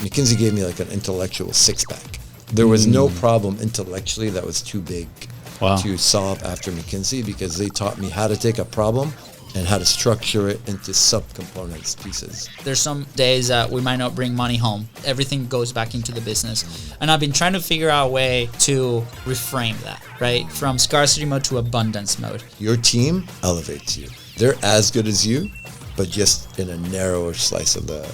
McKinsey gave me like an intellectual six-pack. There was no problem intellectually that was too big to solve after McKinsey, because they taught me how to take a problem and how to structure it into sub-components, pieces. There's some days that we might not bring money home. Everything goes back into the business. And I've been trying to figure out a way to reframe that, right? From scarcity mode to abundance mode. Your team elevates you. They're as good as you, but just in a narrower slice of the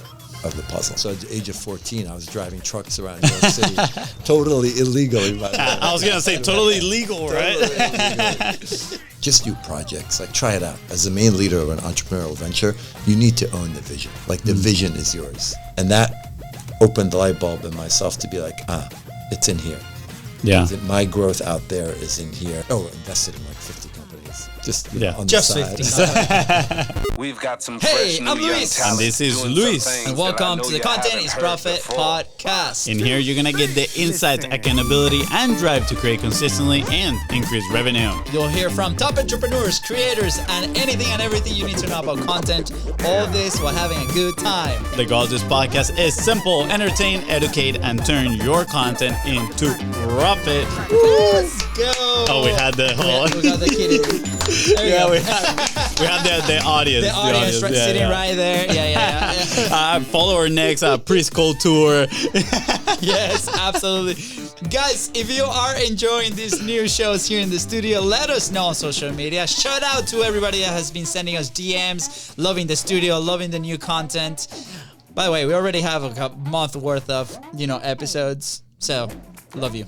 puzzle. So at the age of 14, I was driving trucks around New York City, totally illegally. By the way. I was going to say totally illegal, right? Totally just do projects, like try it out. As the main leader of an entrepreneurial venture, you need to own the vision. Like the vision is yours. And that opened the light bulb in myself to be like, it's in here. Yeah. My growth out there is in here. Oh, invested in like 50 companies. Just on just the side. 50. We've got some fresh I'm new young Luis. talent And this is doing Luis. some things And that I welcome know to the you Content haven't is heard Profit before. podcast. In here, you're going to get the insights, accountability, and drive to create consistently and increase revenue. You'll hear from top entrepreneurs, creators, and anything and everything you need to know about content. All this while having a good time. The goal of this podcast is simple: entertain, educate, and turn your content into profit. Let's go. Oh, we had the whole... We got the kitty. There you go. we had the audience. The audience sitting right there. Yeah. Follow our next preschool tour. Yes, absolutely. Guys, if you are enjoying these new shows here in the studio, let us know on social media. Shout out to everybody that has been sending us DMs, loving the studio, loving the new content. By the way, we already have a month worth of, episodes. So, love you.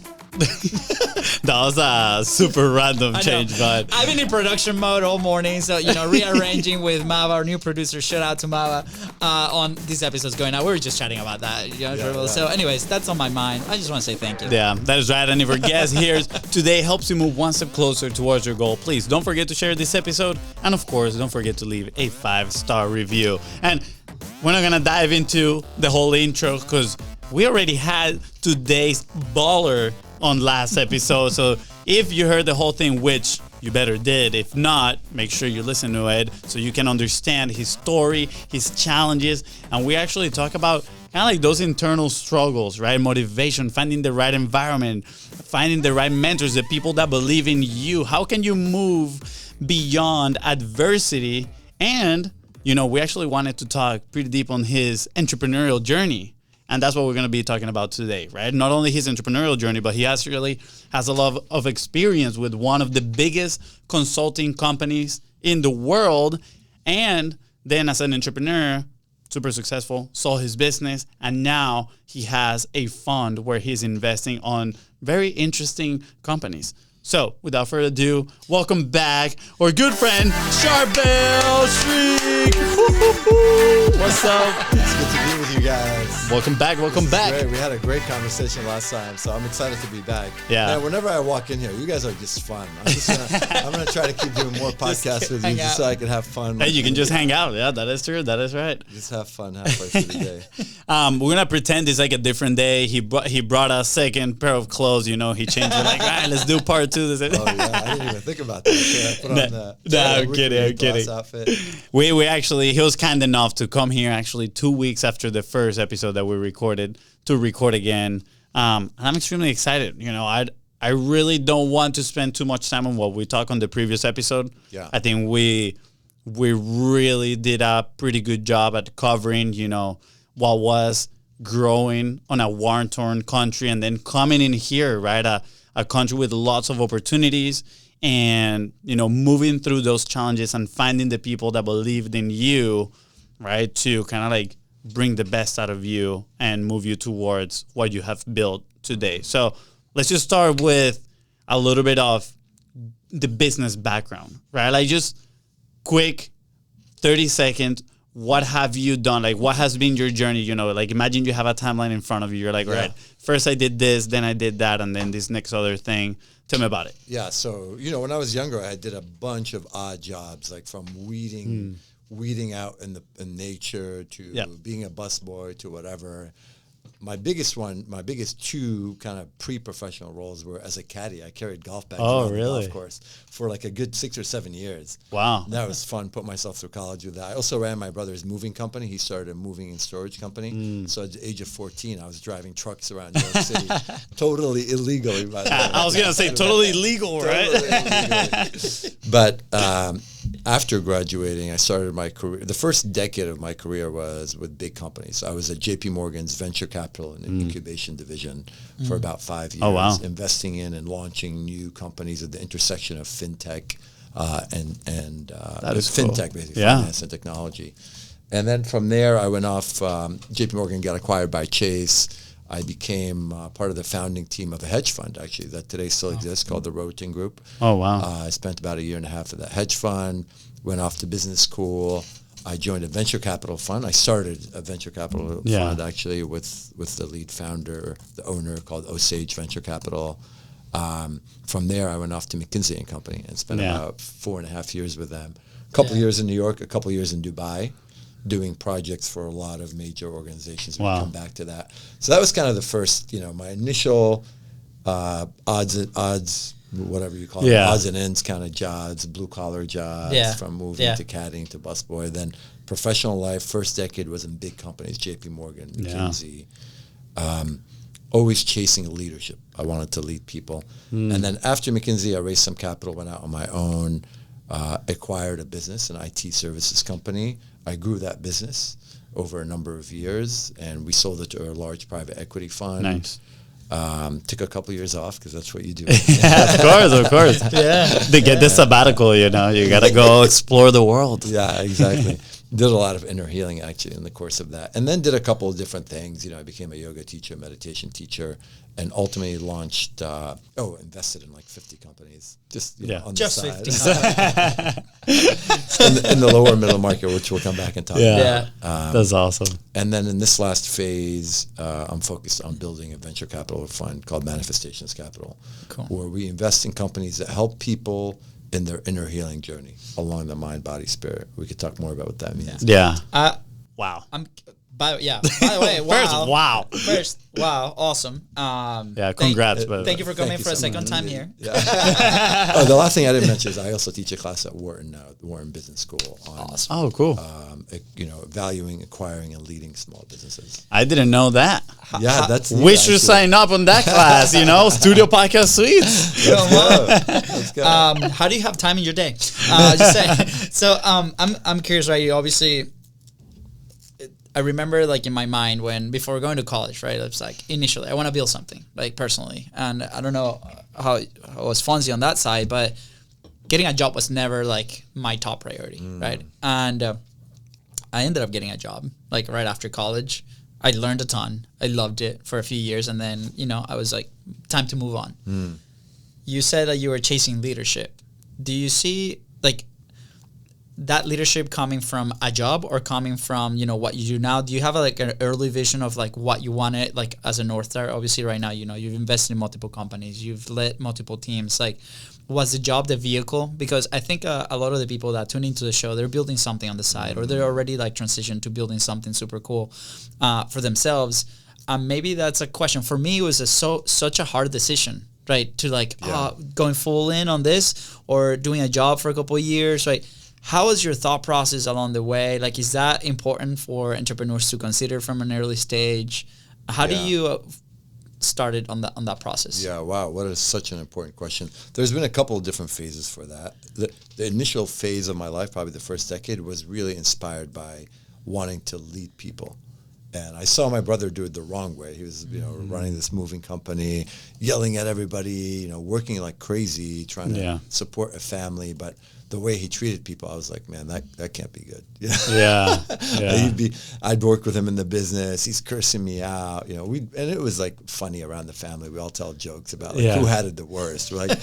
That was a super random change, but I've been in production mode all morning, so rearranging with Mava, our new producer. Shout out to Mava on these episodes going out. We were just chatting about that, Charbel. So, anyways, that's on my mind. I just want to say thank you. Yeah, that is right. And if our guest here today helps you move one step closer towards your goal, please don't forget to share this episode, and of course, don't forget to leave a 5-star review. And we're not gonna dive into the whole intro because we already had today's baller on last episode. So if you heard the whole thing, which you better did, if not, make sure you listen to it so you can understand his story, his challenges. And we actually talk about kind of like those internal struggles, right? Motivation, finding the right environment, finding the right mentors, the people that believe in you. How can you move beyond adversity? And, we actually wanted to talk pretty deep on his entrepreneurial journey. And that's what we're going to be talking about today, right? Not only his entrepreneurial journey, but he actually has a lot of experience with one of the biggest consulting companies in the world. And then as an entrepreneur, super successful, sold his business. And now he has a fund where he's investing on very interesting companies. So without further ado, welcome back our good friend, Charbel Zreik. What's up? It's good to be with you guys. Welcome back. Great. We had a great conversation last time, so I'm excited to be back. Yeah. Man, whenever I walk in here, you guys are just fun. I'm gonna try to keep doing more podcasts with you just so I can have fun. Hey, you can just hang out. Yeah, that is true. That is right. Just have fun halfway through the day. We're gonna pretend it's like a different day. He brought a second pair of clothes. He changed it. Like, all right, let's do part 2. Oh yeah, I didn't even think about that. So I put on the I'm kidding. Outfit. We actually, he was kind enough to come here actually 2 weeks after the first episode that we recorded to record again. And I'm extremely excited. I really don't want to spend too much time on what we talked on the previous episode. Yeah. I think we really did a pretty good job at covering, what was growing on a war-torn country and then coming in here, right? A country with lots of opportunities and, moving through those challenges and finding the people that believed in you, right? To kind of like bring the best out of you and move you towards what you have built today. So let's just start with a little bit of the business background, right? Like just quick 30 seconds. What have you done? Like, what has been your journey? Like imagine you have a timeline in front of you. You're like, all right, first I did this, then I did that, and then this next other thing. Tell me about it. Yeah. So, when I was younger, I did a bunch of odd jobs, like from weeding out in nature to being a busboy to whatever. my biggest two kind of pre-professional roles were as a caddy. I carried golf bags Oh, around the really? golf course for like a good 6 or 7 years. Wow. And that was fun. Put myself through college with that. I also ran my brother's moving company. He started a moving and storage company. So at the age of 14, I was driving trucks around New York City, totally illegally. By the way. I was gonna say totally illegal, right? Totally illegally. But after graduating, I started my career. The first decade of my career was with big companies. I was at JP Morgan's venture capital and incubation division for about 5 years, Oh, wow. investing in and launching new companies at the intersection of fintech and That is cool. fintech, basically, Yeah. finance and technology. And then from there, I went off. JP Morgan got acquired by Chase. I became part of the founding team of a hedge fund, actually, that today still exists, called the Roten Group. Oh, wow. I spent about 1.5 years at that hedge fund, went off to business school. I joined a venture capital fund. I started a venture capital fund, actually, with the lead founder, the owner, called Osage Venture Capital. From there, I went off to McKinsey and Company and spent about 4.5 years with them. A couple of years in New York, a couple of years in Dubai, doing projects for a lot of major organizations. We'll come back to that. So that was kind of the first, my initial odds, whatever you call it, odds and ends kind of jobs, blue collar jobs, from moving to caddying to busboy. Then professional life, first decade was in big companies, JP Morgan, McKinsey. Always chasing leadership. I wanted to lead people. And then after McKinsey, I raised some capital, went out on my own, acquired a business, an IT services company. I grew that business over a number of years, and we sold it to a large private equity fund. Nice. Took a couple of years off because that's what you do. Of course. To get the sabbatical, you got to go explore the world. Yeah, exactly. Did a lot of inner healing, actually, in the course of that. And then did a couple of different things. I became a yoga teacher, meditation teacher, and ultimately launched, invested in like 50 companies. Just, on just the side. 50. in the lower middle market, which we'll come back and talk about. That's awesome. And then in this last phase, I'm focused on building a venture capital fund called Manifestations Capital, where we invest in companies that help people in their inner healing journey along the mind, body, spirit. We could talk more about what that means. Yeah. Wow. By the way, wow. First, wow, awesome. congrats. Thank you for coming for a second time here. Yeah. The last thing I didn't mention is I also teach a class at Wharton Business School on Oh, cool. valuing, acquiring, and leading small businesses. I didn't know that. Yeah, that's We should sign up on that class, Studio Podcast Suites. Let's go. How do you have time in your day? Just saying. So I'm curious, right? You obviously, I remember like in my mind before going to college, right? It's like initially I want to build something like personally, and I don't know how it was Fonzie on that side, but getting a job was never like my top priority, right? And I ended up getting a job like right after college. I learned a ton. I loved it for a few years, and then I was like, time to move on. You said that you were chasing leadership. Do you see like that leadership coming from a job or coming from what you do now? Do you have like an early vision of like what you wanted like as a North Star? Obviously right now you've invested in multiple companies, you've led multiple teams. Like, was the job the vehicle? Because I think a lot of the people that tune into the show, they're building something on the side, or they're already like transitioned to building something super cool for themselves. Maybe that's a question for me. It was such a hard decision, right? To like going full in on this or doing a job for a couple of years, right? How was your thought process along the way? Like, is that important for entrepreneurs to consider from an early stage? How do you started on that process? Yeah, wow, what is such an important question. There's been a couple of different phases for that. The initial phase of my life, probably the first decade, was really inspired by wanting to lead people. And I saw my brother do it the wrong way. He was, running this moving company, yelling at everybody, working like crazy, trying to support a family. But the way he treated people, I was like, man, that can't be good. I'd work with him in the business. He's cursing me out. And it was like funny around the family. We all tell jokes about like who had it the worst. We're like,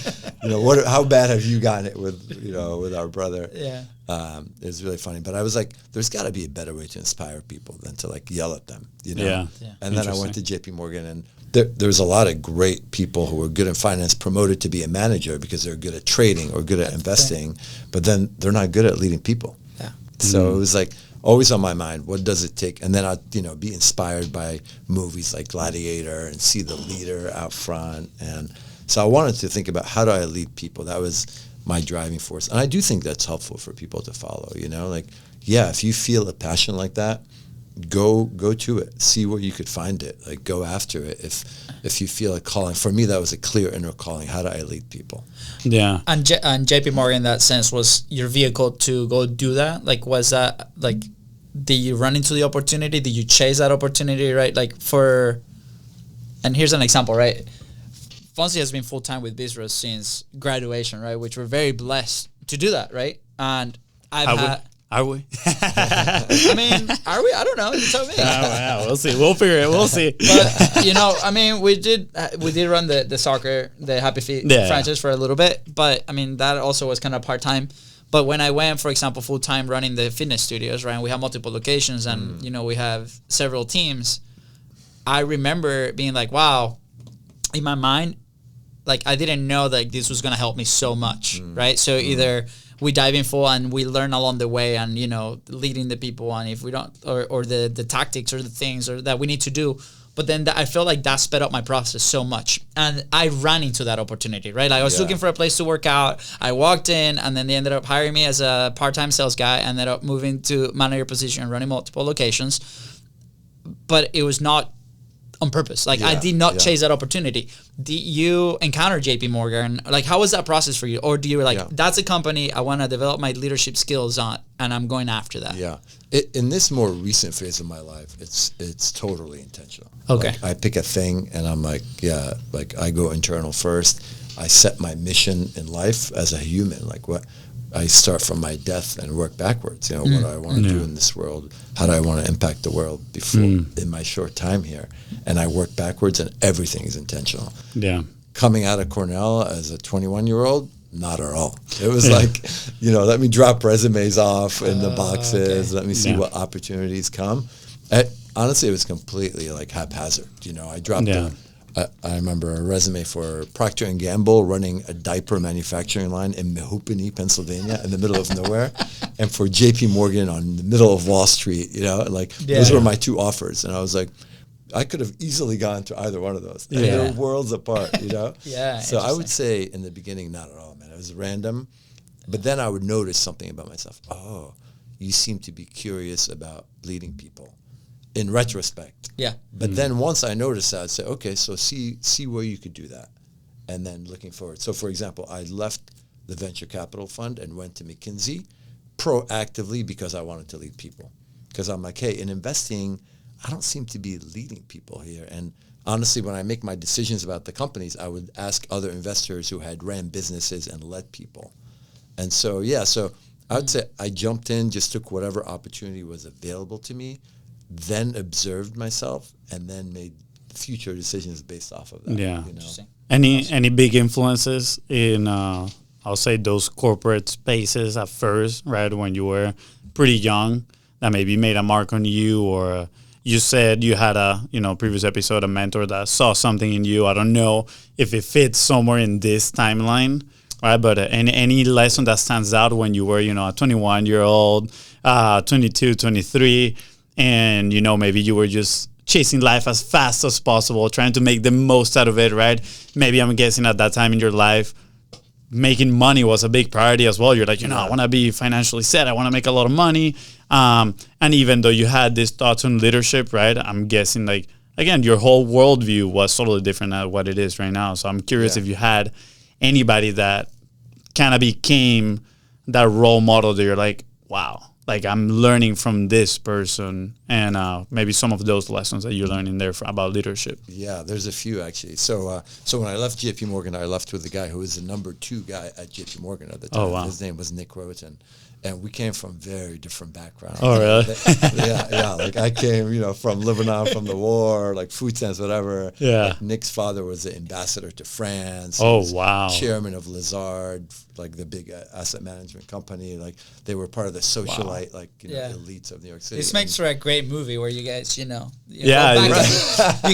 how bad have you gotten it with our brother? Yeah. It was really funny. But I was like, there's got to be a better way to inspire people than to like yell at them. And then I went to JP Morgan, and there's a lot of great people who are good in finance promoted to be a manager because they're good at trading or good at investing, but then they're not good at leading people. Yeah. So it was like, always on my mind. What does it take? And then I'd, be inspired by movies like Gladiator and see the leader out front. And so I wanted to think about, how do I lead people? That was my driving force. And I do think that's helpful for people to follow, if you feel a passion like that, go to it. See where you could find it. Like, go after it. If you feel a calling. For me, that was a clear inner calling. How do I lead people? Yeah. And JP Morgan, in that sense, was your vehicle to go do that? Like, was that, like, did you run into the opportunity? Did you chase that opportunity, right? Like, and here's an example, right? Fonzie has been full-time with Bistro since graduation, right? Which we're very blessed to do that, right? And Are we? I mean, are we? I don't know. You tell me. We'll see. We'll figure it. We'll see. But, we did run the soccer, the Happy Feet franchise for a little bit. But, that also was kind of part-time. But when I went, for example, full-time running the fitness studios, right, and we have multiple locations and, we have several teams, I remember being like, wow, in my mind, like, I didn't know that this was going to help me so much, right? So either we dive in full and we learn along the way and, leading the people, and if we don't, or the tactics or the things that we need to do. But then I felt like that sped up my process so much. And I ran into that opportunity, right? Like, I was looking for a place to work out. I walked in, and then they ended up hiring me as a part-time sales guy. I ended up moving to manager position and running multiple locations. But it was not on purpose. Like, I did not chase that opportunity. Did you encounter JP Morgan? Like, how was that process for you? Or do you that's a company I want to develop my leadership skills on, and I'm going after that? Yeah. In this more recent phase of my life, it's totally intentional. Okay. Like, I pick a thing and I'm like, I go internal first. I set my mission in life as a human. Like, what I start from my death and work backwards. What do I want to do in this world? How do I want to impact the world in my short time here? And I work backwards, and everything is intentional. Yeah. Coming out of Cornell as a 21-year-old, not at all. It was like, let me drop resumes off in the boxes. Okay. Let me see what opportunities come. Honestly, it was completely like haphazard. I dropped I remember a resume for Procter & Gamble running a diaper manufacturing line in Mehoopany, Pennsylvania, in the middle of nowhere, and for JP Morgan on the middle of Wall Street, those were my two offers. And I was like, I could have easily gone to either one of those. And they're worlds apart, Yeah. So I would say in the beginning, not at all, man. It was random. But then I would notice something about myself. Oh, you seem to be curious about leading people. In retrospect. Yeah. But then once I noticed that, I'd say, okay, so see where you could do that. And then looking forward. So, for example, I left the venture capital fund and went to McKinsey proactively because I wanted to lead people. Because I'm like, hey, in investing, I don't seem to be leading people here. And honestly, when I make my decisions about the companies, I would ask other investors who had ran businesses and led people. And so, so I would say I jumped in, just took whatever opportunity was available to me, then observed myself, and then made future decisions based off of that. Yeah. Any big influences in, I'll say, those corporate spaces at first, right, when you were pretty young, that maybe made a mark on you? Or you said you had previous episode, a mentor that saw something in you. I don't know if it fits somewhere in this timeline, right? But any lesson that stands out when you were, a 21-year-old, 22, 23, and, maybe you were just chasing life as fast as possible, trying to make the most out of it, right? Maybe I'm guessing at that time in your life, making money was a big priority as well. You're like, I want to be financially set. I want to make a lot of money. And even though you had these thoughts on leadership, right? I'm guessing, like, again, your whole worldview was totally different than what it is right now. So I'm curious if you had anybody that kind of became that role model that you're like, wow. Like, I'm learning from this person, and maybe some of those lessons that you learned in there about leadership. Yeah, there's a few, actually. So when I left JP Morgan, I left with the guy who was the number 2 guy at JP Morgan at the time. Oh, wow. His name was Nick Roten. And we came from very different backgrounds. Oh, really? Yeah. Like, I came, from Lebanon, from the war, like food stamps, whatever. Yeah. Like, Nick's father was the ambassador to France. Oh, wow. Chairman of Lazard, like the big asset management company. Like, they were part of the socialite, elites of New York City. This makes for a great movie where you guys, you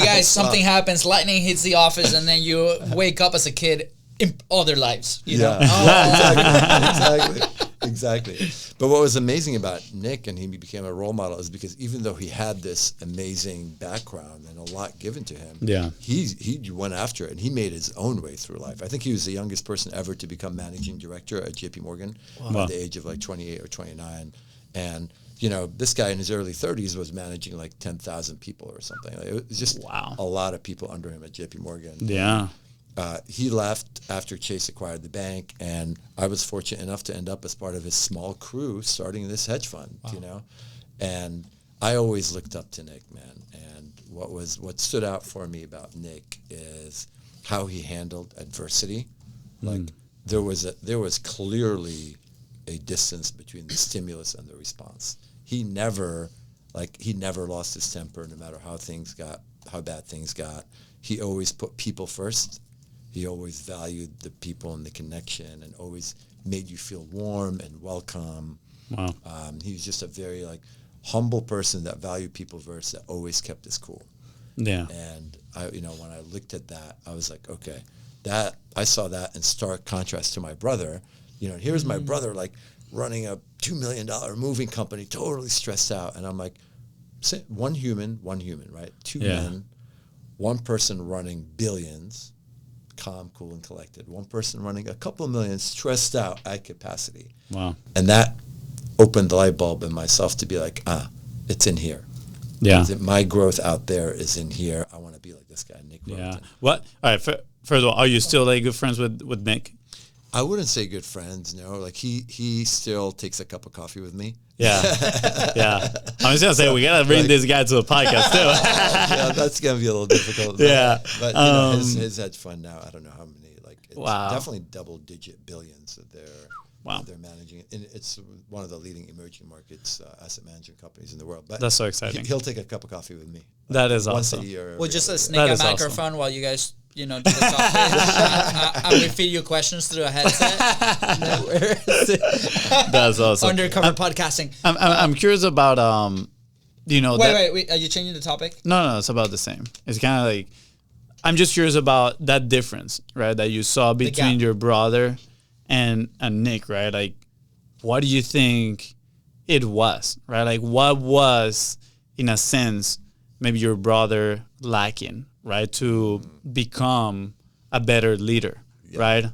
guys, something happens, lightning hits the office, and then you wake up as a kid in other lives, you know? Oh, exactly. Exactly. But what was amazing about Nick, and he became a role model, is because even though he had this amazing background and a lot given to him, he went after it and he made his own way through life. I think he was the youngest person ever to become managing director at JP Morgan at the age of like 28 or 29. And, you know, this guy in his early 30s was managing like 10,000 people or something. Like, it was just a lot of people under him at JP Morgan. Yeah. He left after Chase acquired the bank, and I was fortunate enough to end up as part of his small crew starting this hedge fund, you know. And I always looked up to Nick, man. And what stood out for me about Nick is how he handled adversity. Like there was clearly a distance between the stimulus and the response. He never lost his temper no matter how bad things got. He always put people first. He always valued the people and the connection, and always made you feel warm and welcome. Wow. He was just a very like humble person that valued people first, that always kept his cool. Yeah. And when I looked at that, I was like, okay, that I saw that in stark contrast to my brother. You know, here's my brother like running a $2 million moving company, totally stressed out, and I'm like, one human, right? Two men, one person running billions. Calm, cool, and collected. One person running a couple of million, stressed out at capacity. Wow. And that opened the light bulb in myself to be like, it's in here. Yeah. My growth out there is in here. I want to be like this guy, Nick Roten. Yeah. What? All right. First of all, are you still like good friends with Nick? I wouldn't say good friends, no. Like he still takes a cup of coffee with me. Yeah. Yeah. I was going to say, we got to bring this guy to a podcast too. Yeah, that's going to be a little difficult. Yeah. But his hedge fund now, I don't know how many, like it's definitely double-digit billions that they're managing. And it's one of the leading emerging markets asset management companies in the world. But that's so exciting. He'll take a cup of coffee with me. That is once awesome. a year. We'll just sneak a microphone while you guys do the topic. And we feed you questions through a headset. That's awesome. Undercover podcasting. I'm curious about Wait. Are you changing the topic? No, it's about the same. It's kind of like, I'm just curious about that difference, right? That you saw between your brother and Nick, right? Like, what do you think it was, right? Like, what was, in a sense, maybe your brother lacking, right, to become a better leader, right?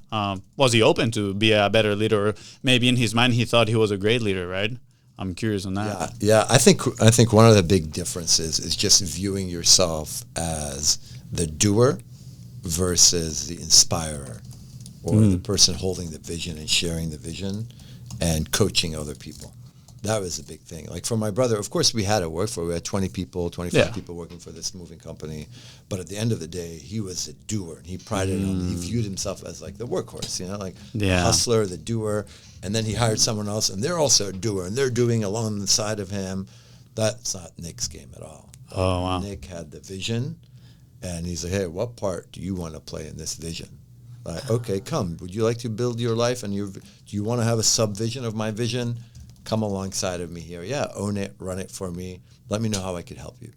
Was he open to be a better leader? Or maybe in his mind he thought he was a great leader, right? I'm curious on that. Yeah. I think one of the big differences is just viewing yourself as the doer versus the inspirer, or the person holding the vision and sharing the vision and coaching other people. That was a big thing. Like for my brother, of course, we had to work for. We had 20 people, 25 people working for this moving company. But at the end of the day, he was a doer. And he prided on, he viewed himself as like the workhorse, like the hustler, the doer. And then he hired someone else, and they're also a doer, and they're doing along the side of him. That's not Nick's game at all. Oh, wow. Nick had the vision, and he's like, hey, what part do you want to play in this vision? Like, okay, come. Would you like to build your life, and do you want to have a sub-vision of my vision? Come alongside of me here. Yeah, own it, run it for me. Let me know how I could help you.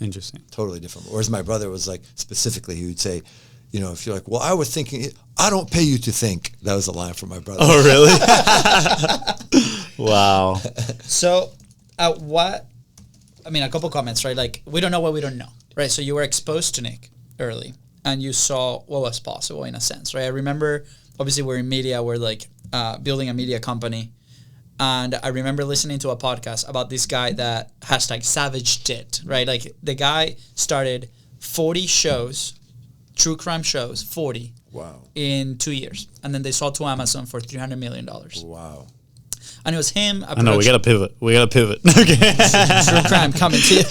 Interesting. Totally different. Whereas my brother was like, specifically, he would say, if you're like, well, I was thinking, I don't pay you to think. That was a line from my brother. Oh, really? Wow. So, a couple comments, right? Like, we don't know what we don't know, right? So you were exposed to Nick early, and you saw what was possible in a sense, right? I remember, obviously, we're in media. We're like building a media company. And I remember listening to a podcast about this guy that #savaged it, right? Like the guy started 40 shows, true crime shows, 40. Wow. In 2 years. And then they sold to Amazon for $300 million. Wow. And it was him. I know, we got to pivot. Okay. True crime coming to you.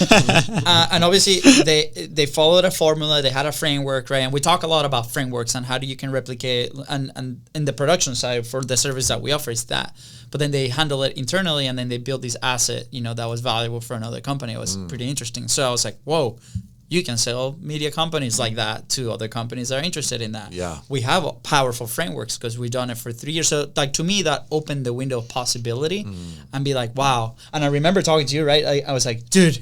And obviously, they followed a formula. They had a framework, right? And we talk a lot about frameworks and how you can replicate. And in the production side, for the service that we offer, is that. But then they handle it internally, and then they build this asset, that was valuable for another company. It was pretty interesting. So I was like, whoa, you can sell media companies like that to other companies that are interested in that. Yeah. We have powerful frameworks because we've done it for 3 years. So like to me, that opened the window of possibility and be like, wow. And I remember talking to you, right? I was like, dude,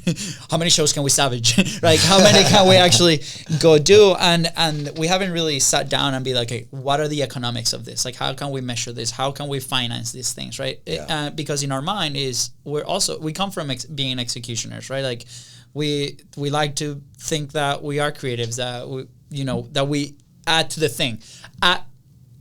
how many shows can we savage? Like how many can we actually go do? And we haven't really sat down and be like, okay, what are the economics of this? Like how can we measure this? How can we finance these things, right? Yeah. Because in our mind is we come from being executioners, right? Like we like to think that we are creatives, that we add to the thing.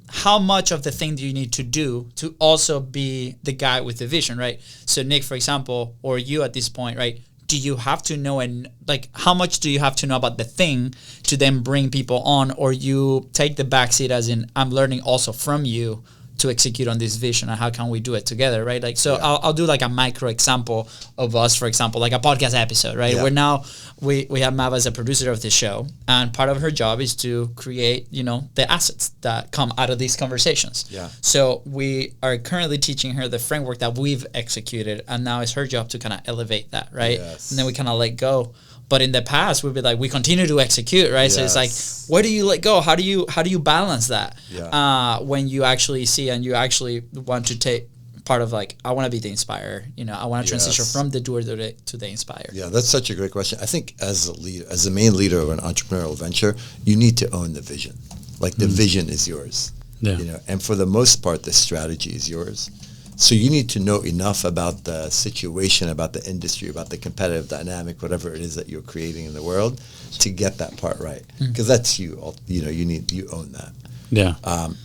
How much of the thing do you need to do to also be the guy with the vision, right? So Nick, for example, or you at this point, right? Do you have to know, and like how much do you have to know about the thing to then bring people on, or you take the backseat as in I'm learning also from you to execute on this vision, and how can we do it together, right? Like, so I'll do like a micro example of us, for example, like a podcast episode, right? Where now we have Mav as a producer of the show, and part of her job is to create, the assets that come out of these conversations. Yeah. So we are currently teaching her the framework that we've executed, and now it's her job to kind of elevate that, right? Yes. And then we kind of let go. But in the past, we'd be like, we continue to execute, right? Yes. So it's like, where do you let go? How do you balance that? Yeah. When you actually see and you actually want to take part of like, I want to be the inspirer. I want to transition from the doer to the inspirer. Yeah, that's such a great question. I think as a leader, as the main leader of an entrepreneurial venture, you need to own the vision. Like the vision is yours. Yeah. And for the most part, the strategy is yours. So you need to know enough about the situation, about the industry, about the competitive dynamic, whatever it is that you're creating in the world, to get that part right. Because that's you. You own that. Yeah.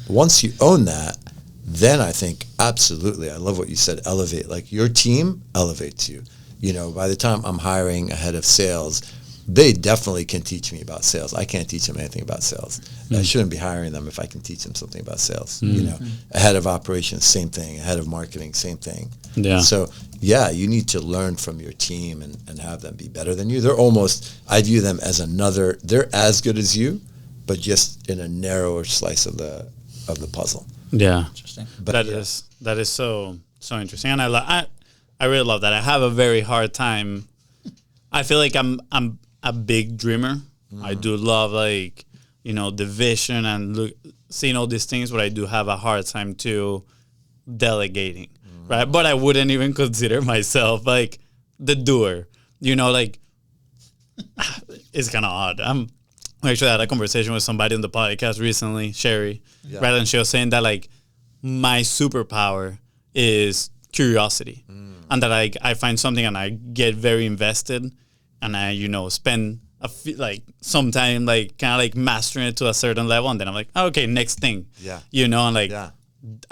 Once you own that, then I think absolutely, I love what you said, elevate. Like your team elevates you. By the time I'm hiring a head of sales, they definitely can teach me about sales. I can't teach them anything about sales. I shouldn't be hiring them if I can teach them something about sales. A head of operations, same thing. A head of marketing, same thing. Yeah. So, you need to learn from your team and have them be better than you. I view them as they're as good as you, but just in a narrower slice of the puzzle. Yeah. Interesting. But that is so interesting. And I really love that. I have a very hard time. I feel like I'm a big dreamer. I do love the vision and seeing all these things, but I do have a hard time too delegating, right? But I wouldn't even consider myself like the doer. It's kind of odd. I actually had a conversation with somebody on the podcast recently, Sherry, right? And she was saying that like my superpower is curiosity, and that I find something and I get very invested, and I spend some time kind of mastering it to a certain level, and then I'm like, okay, next thing, I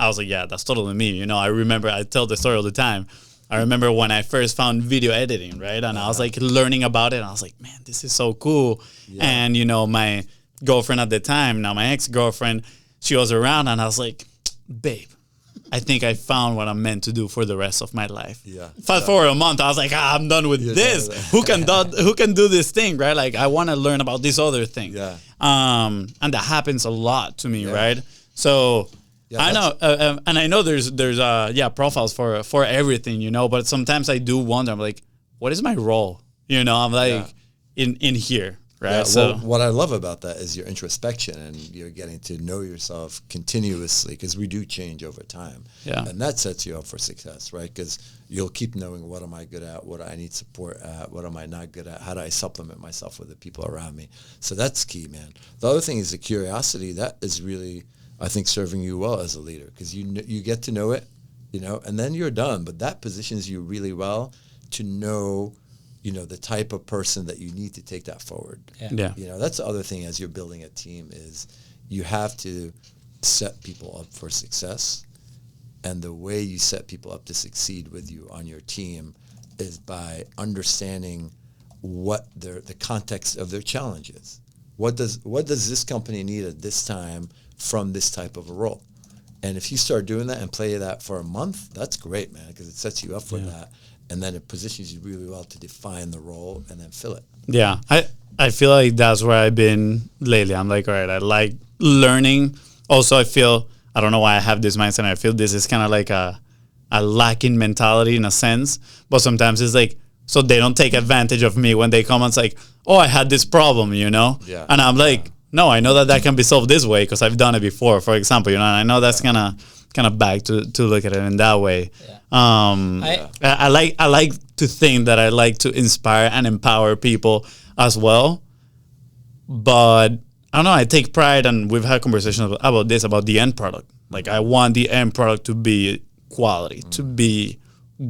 was like, that's totally me. I remember I tell the story all the time. I remember when I first found video editing, right? And I was learning about it, and I was like, man, this is so cool. And my girlfriend at the time, now my ex-girlfriend, she was around, and I was like, babe, I think I found what I'm meant to do for the rest of my life. Yeah. Fast forward a month, I was like, I'm done with this. Who can do this thing, right? Like, I want to learn about this other thing. Yeah. And that happens a lot to me, right? So I know, and I know there's profiles for everything, but sometimes I do wonder. I'm like, what is my role? I'm like in here. Right. Yeah, so what I love about that is your introspection, and you're getting to know yourself continuously, because we do change over time. Yeah. And that sets you up for success, right? Because you'll keep knowing, what am I good at? What do I need support at? What am I not good at? How do I supplement myself with the people around me? So that's key, man. The other thing is the curiosity. That is really, I think, serving you well as a leader, because you get to know it, and then you're done. But that positions you really well to know the type of person that you need to take that forward. Yeah. That's the other thing as you're building a team, is you have to set people up for success. And the way you set people up to succeed with you on your team is by understanding what the context of their challenge is. What does this company need at this time from this type of a role? And if you start doing that and play that for a month, that's great, man, because it sets you up for that. And then it positions you really well to define the role and then fill it. Yeah, I feel like that's where I've been lately. I'm like, all right, I like learning. Also, I don't know why I have this mindset. I feel this is kind of like a lacking mentality in a sense. But sometimes it's like, so they don't take advantage of me when they come and say, oh, I had this problem, you know? Yeah. And I'm like, no, I know that can be solved this way because I've done it before, for example, you know, and I know that's kind of back to look at it in that way. Yeah. I like to think that I like to inspire and empower people as well. But I don't know, I take pride, and we've had conversations about this, about the end product. Like, I want the end product to be quality, to be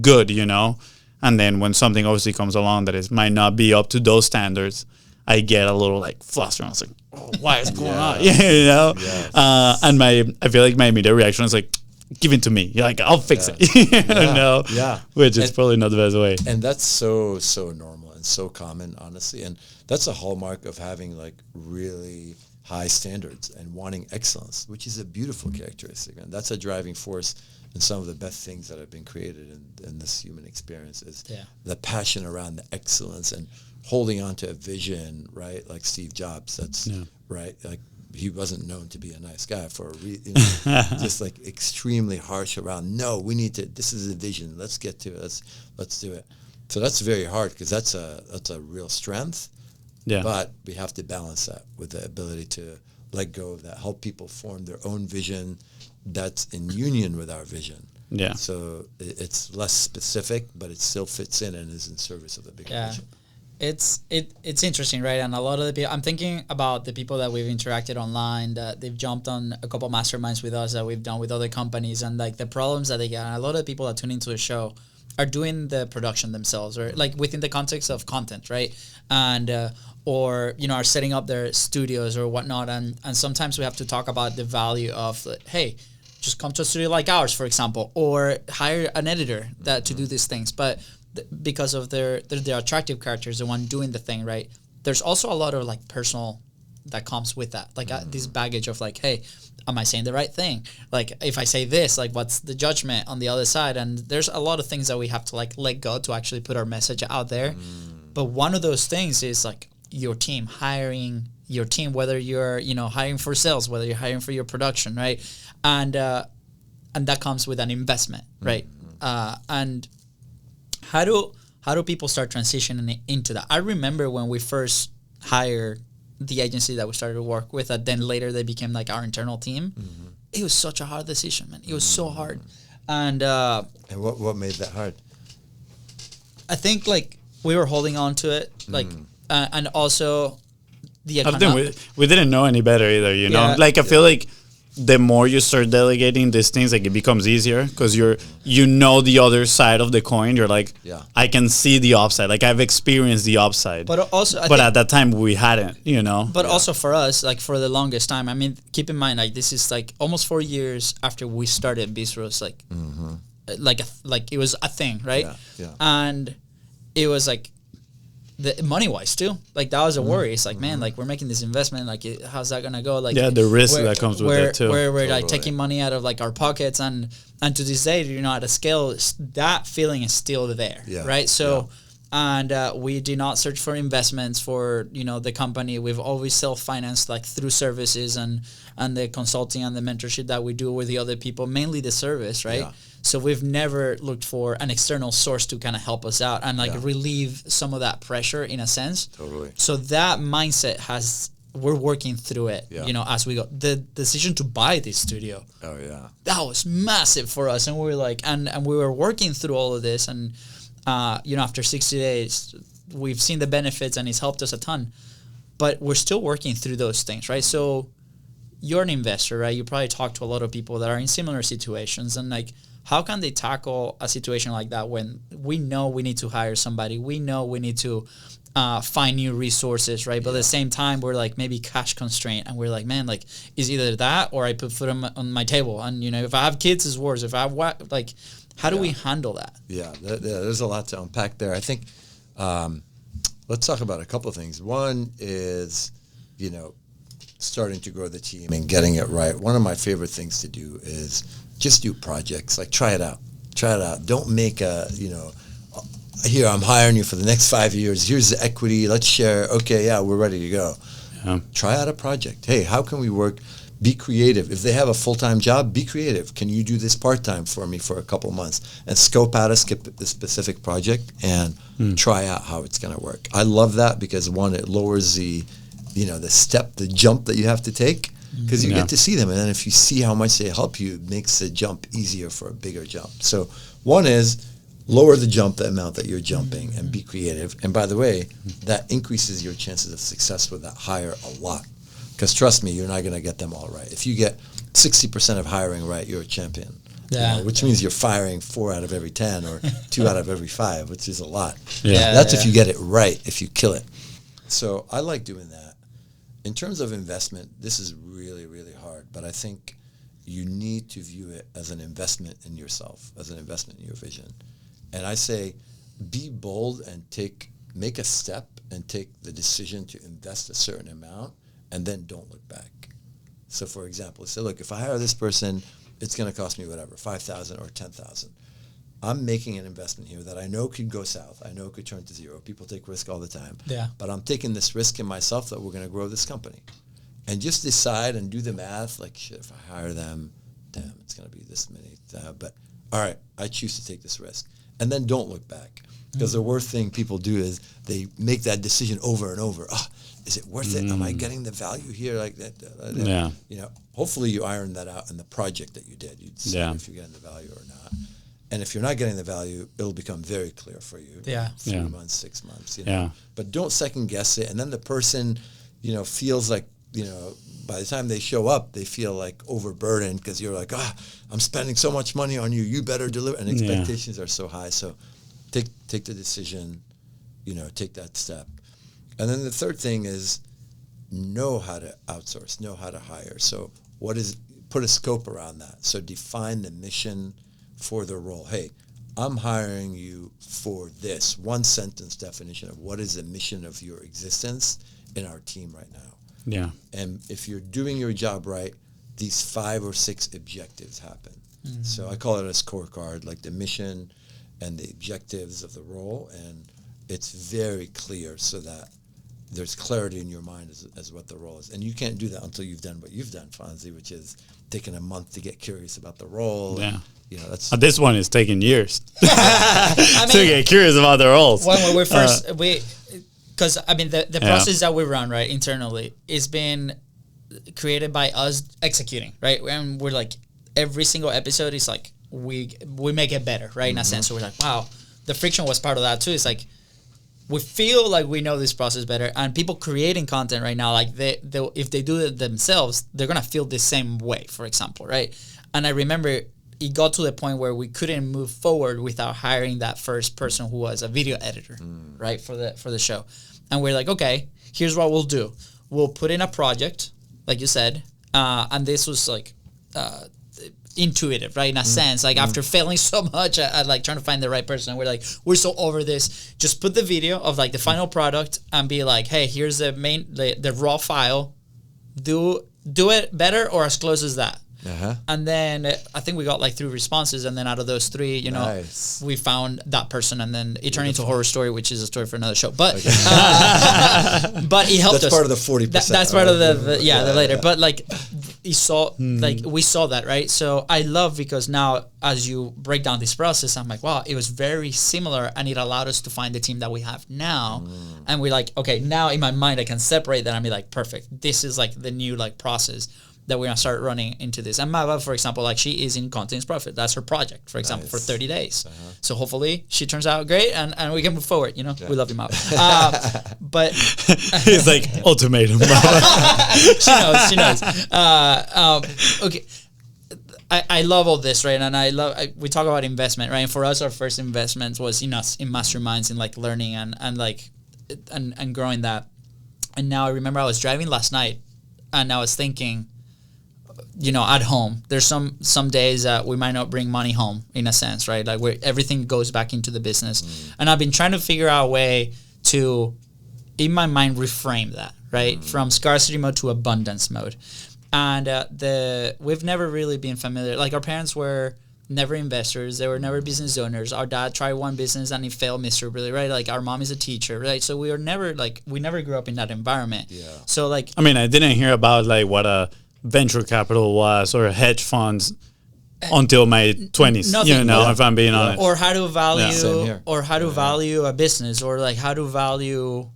good, you know? And then when something obviously comes along that might not be up to those standards, I get a little like flustered. I was like, oh, why is going on? You know? Yes. And I feel like my immediate reaction is like, give it to me. You're like, I'll fix it. You know? Yeah. Which is probably not the best way. And that's so normal and so common, honestly. And that's a hallmark of having like really high standards and wanting excellence, which is a beautiful characteristic. And that's a driving force in some of the best things that have been created in this human experience is the passion around the excellence and holding on to a vision, right? Like Steve Jobs, that's right. Like, he wasn't known to be a nice guy for a reason, just like extremely harsh around, no, we need to, this is a vision, let's get to it, let's do it. So that's very hard because that's a real strength. Yeah. But we have to balance that with the ability to let go of that, help people form their own vision that's in union with our vision. Yeah. So it's less specific, but it still fits in and is in service of the bigger vision. It's interesting, right? And a lot of the people, I'm thinking about the people that we've interacted online, that they've jumped on a couple masterminds with us that we've done with other companies, and like the problems that they get. And a lot of the people that tune into the show are doing the production themselves, or like within the context of content, right? And or you know, are setting up their studios or whatnot. And sometimes we have to talk about the value of, hey, just come to a studio like ours, for example, or hire an editor that to do these things. But because of their attractive characters, the one doing the thing, right? There's also a lot of like personal that comes with that, like this baggage of like, hey, am I saying the right thing? Like, if I say this, like, what's the judgment on the other side? And there's a lot of things that we have to like let go to actually put our message out there. But one of those things is like your team, hiring your team, whether you're, you know, hiring for sales, whether you're hiring for your production, right? And that comes with an investment, right? And how do people start transitioning into that? I remember when we first hired the agency that we started to work with, and then later they became like our internal team. It was such a hard decision, man. It was so hard. And what made that hard? I think like we were holding on to it, like, and also the I think we didn't know any better either, you know? Like, I feel like the more you start delegating these things, like, it becomes easier because you know the other side of the coin. You're like, I can see the upside. Like, I've experienced the upside. But also, but at that time we hadn't, you know. But also for us, like for the longest time, I mean, keep in mind, like this is like almost 4 years after we started Bistros, like, like it was a thing, right? And it was like, the money-wise too, like that was a worry. It's like, man, like we're making this investment, like how's that gonna go? Like, the risk that comes with it too. Where we're like taking money out of like our pockets, and to this day, you know, at a scale, that feeling is still there, right? So, and we did not search for investments for, you know, the company. We've always self-financed, like through services and the consulting and the mentorship that we do with the other people, mainly the service, right? So we've never looked for an external source to kind of help us out and like relieve some of that pressure in a sense. Totally. So that mindset we're working through it, you know, as we go. The decision to buy this studio. That was massive for us. And we were like, and we were working through all of this. And, you know, after 60 days, we've seen the benefits and it's helped us a ton. But we're still working through those things, right? So you're an investor, right? You probably talk to a lot of people that are in similar situations, and like, how can they tackle a situation like that when we know we need to hire somebody, we know we need to find new resources, right? But at the same time, we're like maybe cash constraint, and we're like, man, like, is either that or I put food on my table, and you know, if I have kids, it's worse. If I have like, how do we handle that? There's a lot to unpack there. I think let's talk about a couple of things. One is, you know, starting to grow the team and getting it right. One of my favorite things to do is just do projects. Like, try it out. Don't make here, I'm hiring you for the next 5 years. Here's the equity. Let's share. Okay, we're ready to go. Try out a project. Hey, how can we work Be creative. If they have a full-time job, be creative. Can you do this part-time for me for a couple months and scope out a specific project and try out how it's going to work? I love that because one, it lowers the jump that you have to take because you get to see them. And then if you see how much they help you, it makes the jump easier for a bigger jump. So one is lower the amount that you're jumping and be creative. And by the way, that increases your chances of success with that hire a lot. Because trust me, you're not going to get them all right. If you get 60% of hiring right, you're a champion. Yeah. Which means you're firing 4 out of every 10 or 2 out of every 5, which is a lot. Yeah. That's if you get it right, if you kill it. So I like doing that. In terms of investment, this is really, really hard. But I think you need to view it as an investment in yourself, as an investment in your vision. And I say, be bold and make a step and take the decision to invest a certain amount. And then don't look back. So, for example, say, look, if I hire this person, it's going to cost me whatever, $5,000 or $10,000. I'm making an investment here that I know could go south. I know it could turn to zero. People take risk all the time. Yeah. But I'm taking this risk in myself that we're going to grow this company. And just decide and do the math, like, shit, if I hire them, damn, it's going to be this many. But, all right, I choose to take this risk. And then don't look back. Because the worst thing people do is they make that decision over and over. Is it worth it? Am I getting the value here? Like that? Hopefully you iron that out in the project that you did. You'd see if you're getting the value or not. And if you're not getting the value, it'll become very clear for you. Yeah. 3 months, 6 months. But don't second guess it. And then the person, feels like, by the time they show up, they feel like overburdened because you're like, I'm spending so much money on you. You better deliver. And expectations are so high. So take the decision, take that step. And then the third thing is know how to outsource, know how to hire. So put a scope around that. So define the mission for the role. Hey, I'm hiring you for this. One sentence definition of what is the mission of your existence in our team right now. Yeah. And if you're doing your job right, these 5 or 6 objectives happen. Mm-hmm. So I call it a scorecard, like the mission and the objectives of the role. And it's very clear so that there's clarity in your mind as what the role is. And you can't do that until you've done what you've done, Fonzie, which is taking a month to get curious about the role. Yeah. And, that's this one is taking years to get curious about the roles. When we first, because the process that we run, right, internally is been created by us executing, right? And we're like, every single episode is like, we make it better, right? In a sense. So we're like, wow, the friction was part of that too. It's like, we feel like we know this process better, and people creating content right now, like they if they do it themselves, they're gonna feel the same way, for example, right? And I remember it got to the point where we couldn't move forward without hiring that first person who was a video editor, right, for the show. And we're like, okay, here's what we'll do: we'll put in a project, like you said, and this was like intuitive, right? In a sense, like after failing so much at like trying to find the right person, we're so over this. Just put the video of like the final product and be like, hey, here's the raw file. Do it better or as close as that. And then I think we got like 3 responses, and then out of those 3, nice. We found that person, and then it turned into a horror story, which is a story for another show. But but it helped us. That's part of the 40%. That's part of the later. Yeah. But like we saw that, right? So I love, because now as you break down this process, I'm like, wow, it was very similar, and it allowed us to find the team that we have now. And we're like, okay, now in my mind I can separate that and be like, perfect. This is like the new like process that we're going to start running into this. And Mava, for example, like she is in Contents Profit. That's her project, for example, for 30 days. So hopefully she turns out great and we can move forward. We love you, Mava. But it's like ultimatum. She knows. Okay. I love all this, right? And we talk about investment, right? And for us, our first investment was in us, in masterminds, in like learning and growing that. And now I remember I was driving last night and I was thinking, at home, there's some days that we might not bring money home, in a sense, right? Like where everything goes back into the business. And I've been trying to figure out a way to, in my mind, reframe that, right? From scarcity mode to abundance mode. And we've never really been familiar. Like our parents were never investors. They were never business owners. Our dad tried one business and he failed miserably, right? Like our mom is a teacher, right? So we never grew up in that environment. Yeah. So like, I didn't hear about like what a venture capital was or hedge funds until my 20s. Nothing. If I'm being honest. Or how to value, Same here. or how to value a business, or like how to value,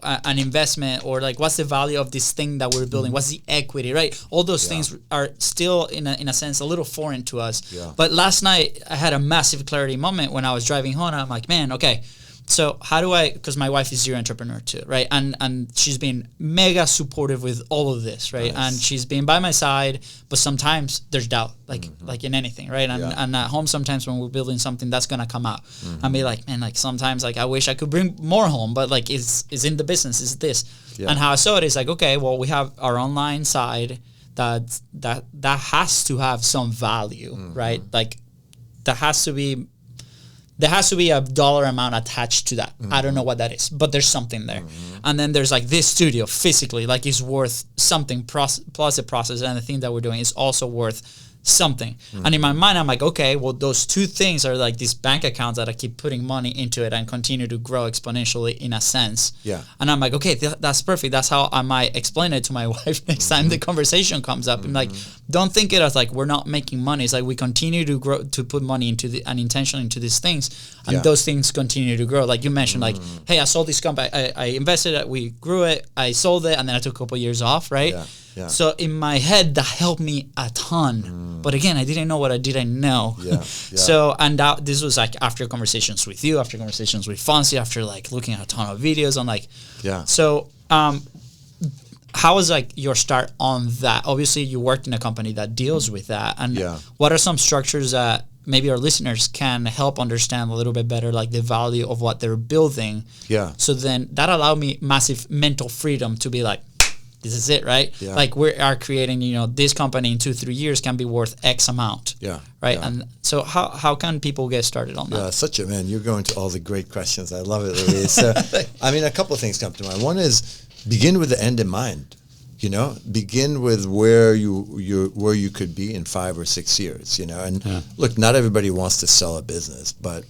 an investment, or like what's the value of this thing that we're building? What's the equity, right? All those things are still in a sense a little foreign to us. Yeah. But last night I had a massive clarity moment when I was driving home. I'm like, man, okay. So how do I, because my wife is zero entrepreneur too, right? And she's been mega supportive with all of this, right? Nice. And she's been by my side, but sometimes there's doubt, like in anything, right? And at home sometimes when we're building something, that's gonna come out. And be like, man, like sometimes like I wish I could bring more home, but like is in the business, is this. Yeah. And how I saw it is like, okay, well we have our online side that has to have some value, right? Like there has to be a dollar amount attached to that. I don't know what that is, but there's something there. And then there's like this studio physically, like is worth something, plus the process and the thing that we're doing is also worth something. And in my mind, I'm like, okay, well, those two things are like these bank accounts that I keep putting money into it and continue to grow exponentially in a sense. Yeah. And I'm like, okay, that's perfect. That's how I might explain it to my wife next time the conversation comes up. I'm like, don't think it as like we're not making money. It's like we continue to grow, to put money into and intention into these things, and those things continue to grow. Like you mentioned, like, hey, I sold this company, I invested it, we grew it, I sold it, and then I took a couple of years off, right? Yeah. So in my head, that helped me a ton. But again, I didn't know what I didn't know. Yeah. So, and this was like after conversations with you, after conversations with Fonzie, after like looking at a ton of videos on like. Yeah. So, how was like your start on that? Obviously, you worked in a company that deals with that. And what are some structures that maybe our listeners can help understand a little bit better, like the value of what they're building? Yeah. So then that allowed me massive mental freedom to be like, this is it, right? Yeah. Like we are creating, this company in 2-3 years can be worth X amount. Yeah. Right. Yeah. And so how can people get started on that? Yeah, you're going to all the great questions. I love it, Luis. So, I mean, a couple of things come to mind. One is begin with the end in mind. Begin with where you could be in 5 or 6 years. And look, not everybody wants to sell a business, but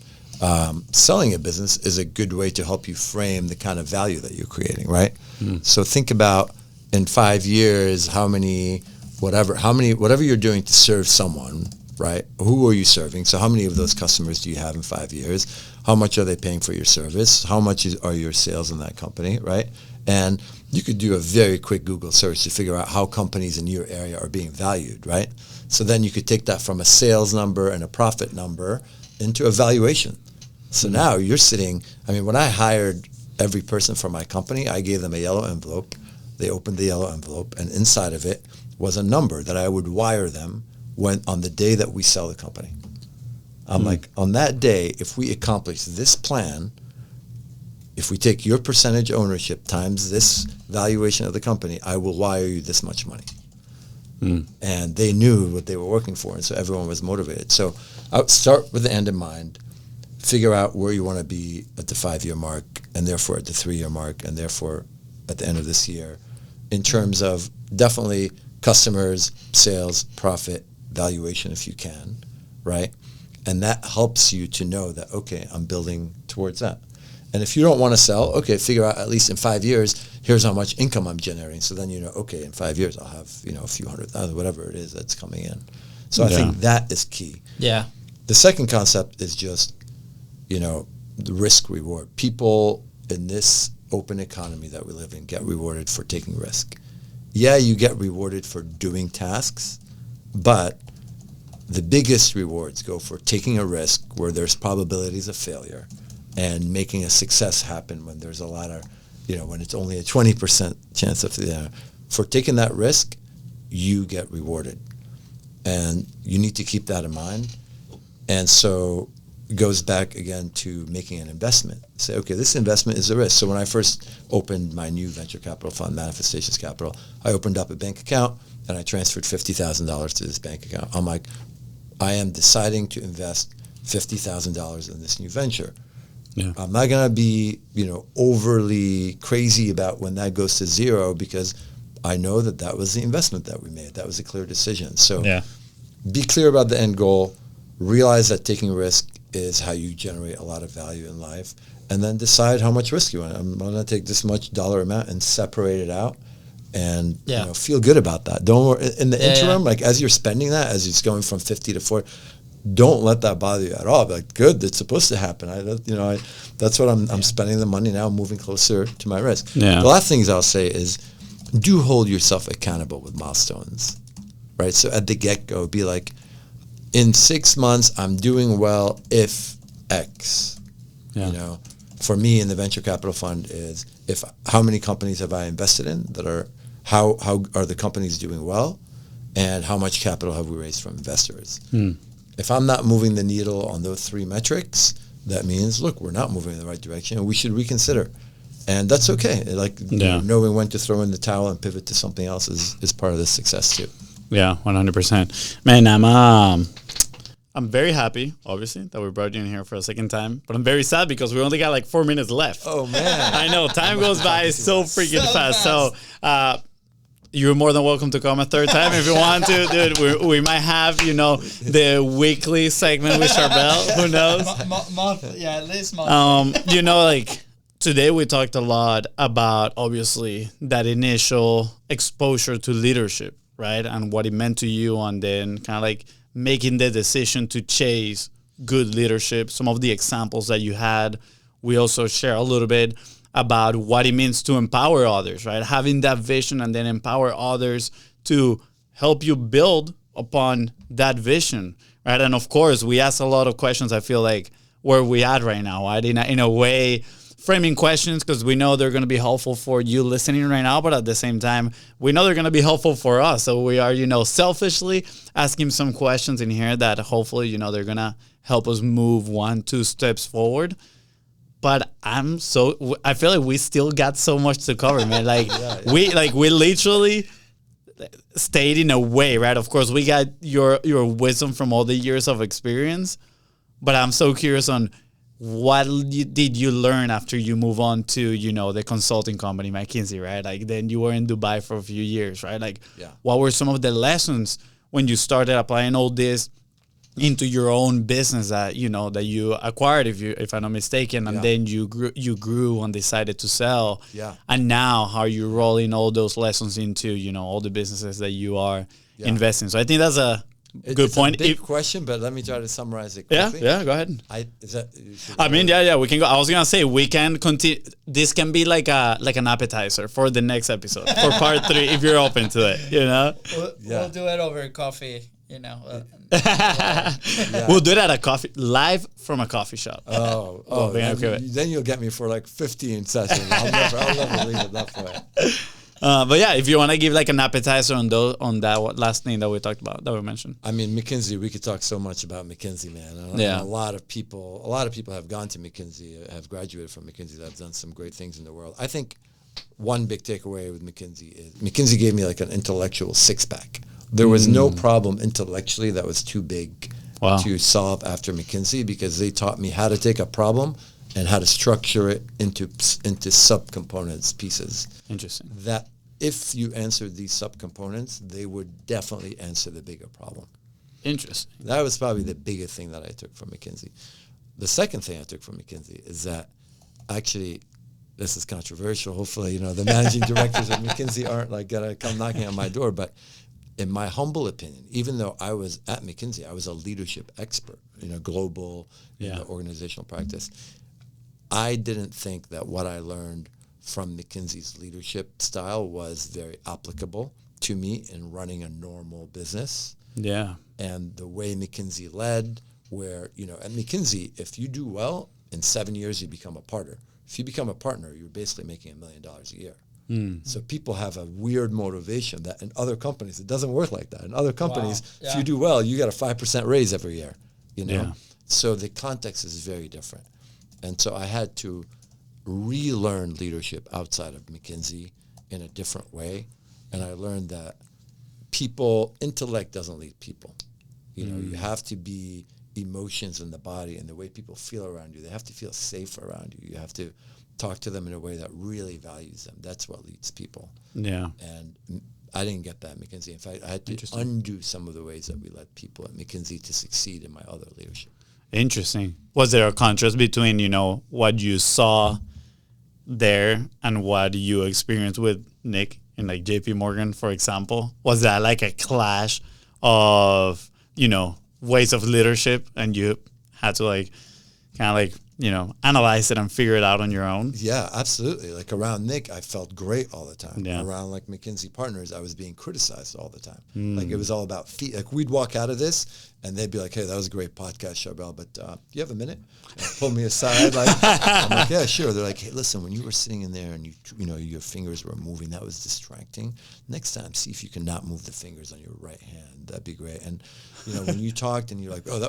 selling a business is a good way to help you frame the kind of value that you're creating, right? So think about in 5 years, whatever you're doing to serve someone, right? Who are you serving? So how many of those customers do you have in 5 years? How much are they paying for your service? How much are your sales in that company, right? And you could do a very quick Google search to figure out how companies in your area are being valued, right? So then you could take that from a sales number and a profit number into a valuation. So now you're sitting, when I hired every person for my company, I gave them a yellow envelope. They opened the yellow envelope, and inside of it was a number that I would wire them on the day that we sell the company. I'm like, on that day, if we accomplish this plan, if we take your percentage ownership times this valuation of the company, I will wire you this much money. And they knew what they were working for, and so everyone was motivated. So I would start with the end in mind, figure out where you want to be at the 5-year mark, and therefore at the 3-year mark, and therefore at the end of this year, in terms of definitely customers, sales, profit, valuation if you can, right? And that helps you to know that, okay, I'm building towards that. And if you don't want to sell, okay, figure out at least in 5 years, here's how much income I'm generating. So then okay, in 5 years I'll have, a few $100,000, whatever it is that's coming in. So I think that is key. Yeah. The second concept is just, the risk reward. People in this open economy that we live in get rewarded for taking risk. Yeah, you get rewarded for doing tasks, but the biggest rewards go for taking a risk where there's probabilities of failure and making a success happen when there's a lot of, when it's only a 20% chance of, for taking that risk, you get rewarded. And you need to keep that in mind. And so it goes back again to making an investment. Say, okay, this investment is a risk. So when I first opened my new venture capital fund, Manifestations Capital, I opened up a bank account and I transferred $50,000 to this bank account. I'm like, I am deciding to invest $50,000 in this new venture. Yeah. I'm not going to be, overly crazy about when that goes to zero, because I know that was the investment that we made. That was a clear decision. So be clear about the end goal. Realize that taking risk is how you generate a lot of value in life, and then decide how much risk you want. I'm going to take this much dollar amount and separate it out and feel good about that. Don't in the interim, like as you're spending that, as it's going from 50 to 40, don't let that bother you at all. Be like, good, it's supposed to happen. That's what I'm spending the money now, moving closer to my risk. Yeah. The last things I'll say is, do hold yourself accountable with milestones, right? So at the get-go, be like, in 6 months, I'm doing well if X. Yeah. For me in the venture capital fund is how many companies have I invested in that are, how are the companies doing well, and how much capital have we raised from investors? If I'm not moving the needle on those 3 metrics, that means, look, we're not moving in the right direction and we should reconsider. And that's okay. Knowing when to throw in the towel and pivot to something else is part of the success too. Yeah, 100%. Man, I'm very happy, obviously, that we brought you in here for a second time. But I'm very sad because we only got like 4 minutes left. Oh, man. I know. Time goes by so freaking fast. So you're more than welcome to come a third time if you want to. Dude, we might have, the weekly segment with Charbel. Who knows? At least month. Today we talked a lot about, obviously, that initial exposure to leadership, right? And what it meant to you, and then kind of like making the decision to chase good leadership, some of the examples that you had. We also share a little bit about what it means to empower others, right? Having that vision and then empower others to help you build upon that vision, right? And of course, we ask a lot of questions, I feel like, where we at right now, right? In a way, framing questions because we know they're going to be helpful for you listening right now, but at the same time, we know they're going to be helpful for us. So we are, selfishly asking some questions in here that hopefully, they're going to help us move 1-2 steps forward. But I feel like we still got so much to cover, man. We literally stayed in a way, right? Of course, we got your wisdom from all the years of experience, but I'm so curious on what did you learn after you move on to, the consulting company, McKinsey, right? Like then you were in Dubai for a few years, right? Like what were some of the lessons when you started applying all this into your own business that you acquired, if I'm not mistaken, and then you grew and decided to sell. And now how are you rolling all those lessons into all the businesses that you are investing? So I think that's a good point. It's a big question, but let me try to summarize it quickly. Yeah, go ahead. We can go. I was gonna say we can continue. This can be like an appetizer for the next episode, for part 3, if you're open to it. We'll do it over coffee. We'll do it at live from a coffee shop. Then you'll get me for like 15 sessions. I'll never leave it that way. But yeah, if you want to give like an appetizer on that last thing that we talked about, that we mentioned. I mean, McKinsey, we could talk so much about McKinsey, man. A lot of people have gone to McKinsey, have graduated from McKinsey, that have done some great things in the world. I think one big takeaway with McKinsey is McKinsey gave me like an intellectual 6-pack. There was no problem intellectually that was too big to solve after McKinsey, because they taught me how to take a problem and how to structure it into subcomponents, pieces. Interesting. That if you answered these subcomponents, they would definitely answer the bigger problem. Interesting. That was probably the biggest thing that I took from McKinsey. The second thing I took from McKinsey is that, actually, this is controversial. Hopefully, the managing directors of McKinsey aren't like gonna come knocking on my door, but in my humble opinion, even though I was at McKinsey, I was a leadership expert, global organizational practice. I didn't think that what I learned from McKinsey's leadership style was very applicable to me in running a normal business. Yeah. And the way McKinsey led, where, at McKinsey, if you do well, in 7 years, you become a partner. If you become a partner, you're basically making $1 million a year. So people have a weird motivation that in other companies, it doesn't work like that. In other companies, if you do well, you get a 5% raise every year, So the context is very different. And so I had to relearn leadership outside of McKinsey in a different way. And I learned that intellect doesn't lead people. You have to be emotions in the body and the way people feel around you. They have to feel safe around you. You have to talk to them in a way that really values them. That's what leads people. Yeah. And I didn't get that at McKinsey. In fact, I had to undo some of the ways that we led people at McKinsey to succeed in my other leadership. Interesting. Was there a contrast between, what you saw there and what you experienced with Nick in like JP Morgan, for example? Was that like a clash of, ways of leadership, and you had to like kind of like, analyze it and figure it out on your own? Yeah, absolutely. Like around Nick, I felt great all the time. Yeah. Around like McKinsey partners, I was being criticized all the time. Like it was all about like we'd walk out of this and they'd be like, "Hey, that was a great podcast, Charbel, but you have a minute?" And pull me aside. Like I'm like, "Yeah, sure." They're like, "Hey, listen, when you were sitting in there and your fingers were moving, that was distracting. Next time, see if you can not move the fingers on your right hand. That'd be great." And when you talked and you're like, "Oh,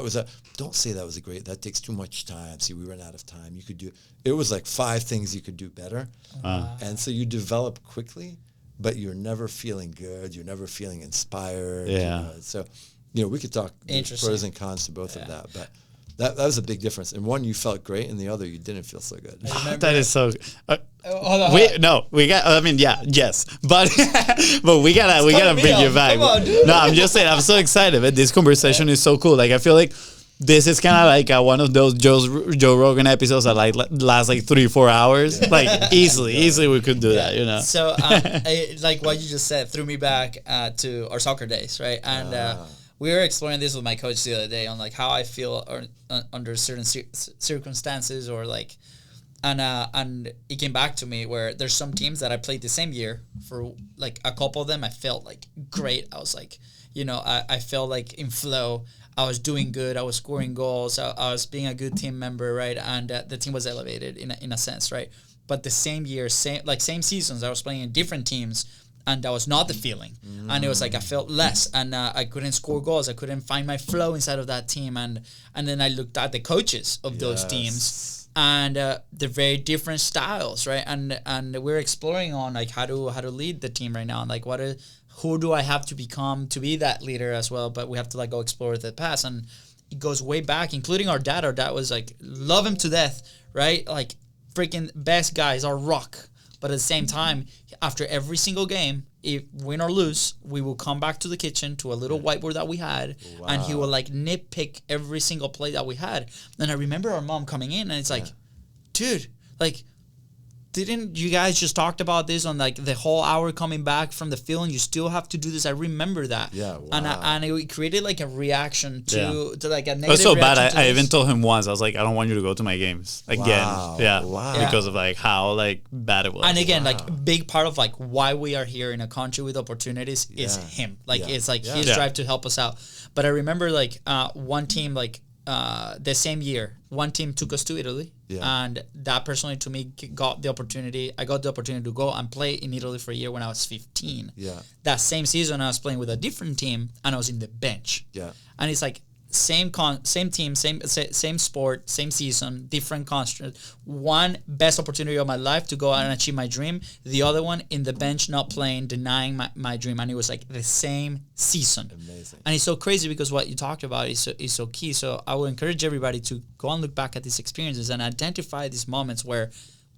don't say that was a great. That takes too much time. See, we ran out of time. You could do." It was like 5 things you could do better, and so you develop quickly, but you're never feeling good. You're never feeling inspired. Yeah. So, we could talk pros and cons to both of that, but that was a big difference. In one, you felt great, and the other, you didn't feel so good. That is so. Hold on. Yes, but we gotta bring you back. Come on, dude. No, I'm just saying, I'm so excited. But this conversation is so cool. Like I feel like this is kind of like one of those Joe Rogan episodes that last like 3-4 hours. Yeah. Like easily we could do that. So like what you just said threw me back to our soccer days, right? And we were exploring this with my coach the other day on like how I feel under certain circumstances, or like, and it came back to me where there's some teams that I played the same year for like a couple of them. I felt like great. I was like, I felt like in flow. I was doing good. I was scoring goals. I was being a good team member, right? And the team was elevated in a sense, right? But the same year, same seasons, I was playing in different teams, and that was not the feeling. And it was like I felt less, and I couldn't score goals. I couldn't find my flow inside of that team. And then I looked at the coaches of those teams, and they're very different styles, right? And we're exploring on like how to lead the team right now, and like who do I have to become to be that leader as well? But we have to like go explore the past, and it goes way back, including our dad. Our dad was like, love him to death, right? Like freaking best guys, our rock. But at the same time, after every single game, if win or lose, we will come back to the kitchen to a little whiteboard that we had, and he will like nitpick every single play that we had. And I remember our mom coming in, and it's like, dude, like, didn't you guys just talked about this on like the whole hour coming back from the field, and you still have to do this? I remember that. Yeah, wow. And it created like a reaction to like a negative. It was so bad. I even told him once. I was like, I don't want you to go to my games again. Wow. Because of like how like bad it was. And again, like big part of like why we are here in a country with opportunities is him. Like it's like his drive to help us out. But I remember like one team like the same year, one team took us to Italy, and that personally to me got the opportunity. I got the opportunity to go and play in Italy for a year when I was 15. Yeah. That same season, I was playing with a different team, and I was in the bench. Yeah. And it's like same team, same sport, same season, different construct. One best opportunity of my life to go out and achieve my dream. The other one in the bench, not playing, denying my dream. And it was like the same season. Amazing. And it's so crazy because what you talked about is so key. So I would encourage everybody to go and look back at these experiences and identify these moments where,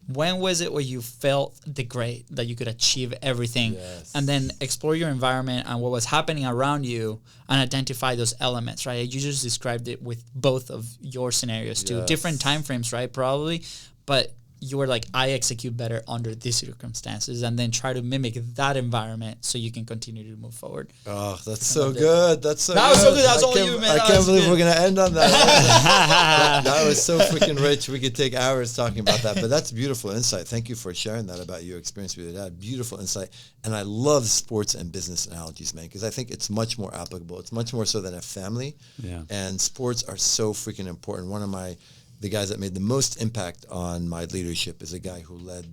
when was it where you felt the great, that you could achieve everything? Yes. And then explore your environment and what was happening around you and identify those elements, right? You just described it with both of your scenarios too. Different time frames, right? Probably. But you were like, I execute better under these circumstances, and then try to mimic that environment so you can continue to move forward. Oh, that's so good. That was so good. That was all you, man. I can't believe we're going to end on that. that was so freaking rich. We could take hours talking about that, but that's beautiful insight. Thank you for sharing that about your experience with your dad. Beautiful insight. And I love sports and business analogies, man, because I think it's much more applicable. It's much more so than a family. Yeah. And sports are so freaking important. One of the guys that made the most impact on my leadership is a guy who led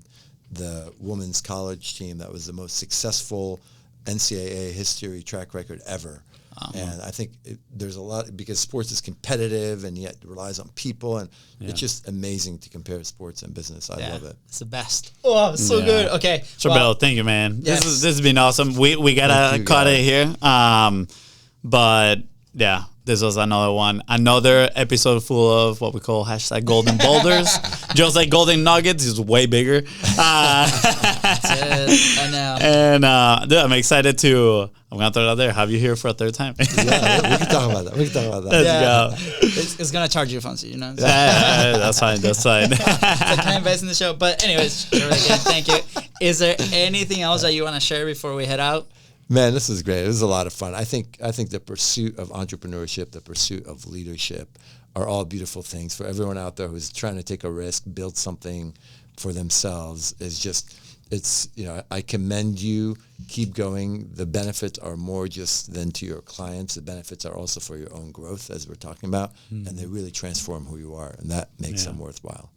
the women's college team that was the most successful NCAA history track record ever. And I think there's a lot, because sports is competitive and yet relies on people, and it's just amazing to compare sports and business. I love it. It's the best. Oh, so good. Okay. Charbel, thank you, man. Yes. This has been awesome. We gotta cut it here. But yeah. This was another episode full of what we call #Golden Boulders. Just like Golden Nuggets, is way bigger. Yes, I know. And dude, I'm excited to. I'm gonna throw it out there. Have you here for a third time? Yeah, we can talk about that. Let's go. It's gonna charge you fancy, you know. Yeah, that's fine. That's fine. So can I invest in the show? But anyways, again, thank you. Is there anything else that you want to share before we head out? Man, this was great. It was a lot of fun. I think the pursuit of entrepreneurship, the pursuit of leadership are all beautiful things for everyone out there who's trying to take a risk, build something for themselves. I commend you. Keep going. The benefits are more just than to your clients. The benefits are also for your own growth, as we're talking about, and they really transform who you are, and that makes them worthwhile.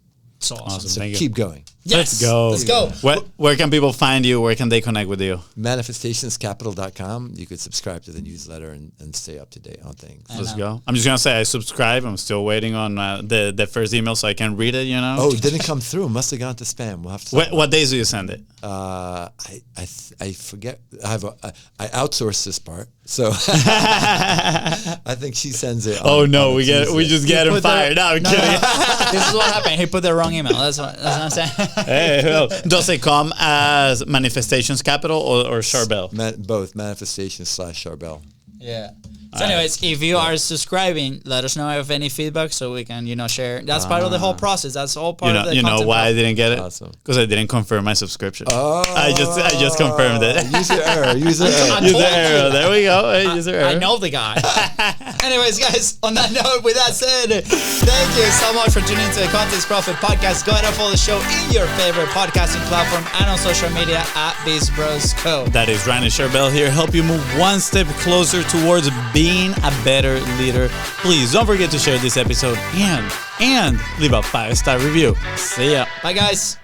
So awesome. So keep going. Yes. Let's go. Where can people find you? Where can they connect with you? Manifestationscapital.com. You could subscribe to the newsletter and stay up to date on things. Let's go. I'm just going to say I subscribe. I'm still waiting on the first email so I can read it, you know? Oh, it didn't come through. Must have gone to spam. We'll have to. What days do you send it? I forget. I outsource this part. So I think she sends it. We just get him fired. No, I'm kidding. This is what happened. He put the wrong email. That's what I'm saying. Hey, well, does it come as Manifestations Capital or Charbel? Both Manifestations/Charbel. Yeah. So anyways, if you are subscribing, let us know if any feedback so we can, share. That's part of the whole process. That's all part of the You know why I didn't get it? Awesome. Because I didn't confirm my subscription. Oh. I just confirmed it. User error. User error. There we go. User error. I know the guy. Anyways, guys, on that note, with that said, thank you so much for tuning into the Context Profit Podcast. Go ahead and follow the show in your favorite podcasting platform and on social media at Beast Bros Co. That is Ryan and Charbel here. Help you move one step closer towards being a better leader. Please don't forget to share this episode and leave a 5-star review. See ya. Bye, guys.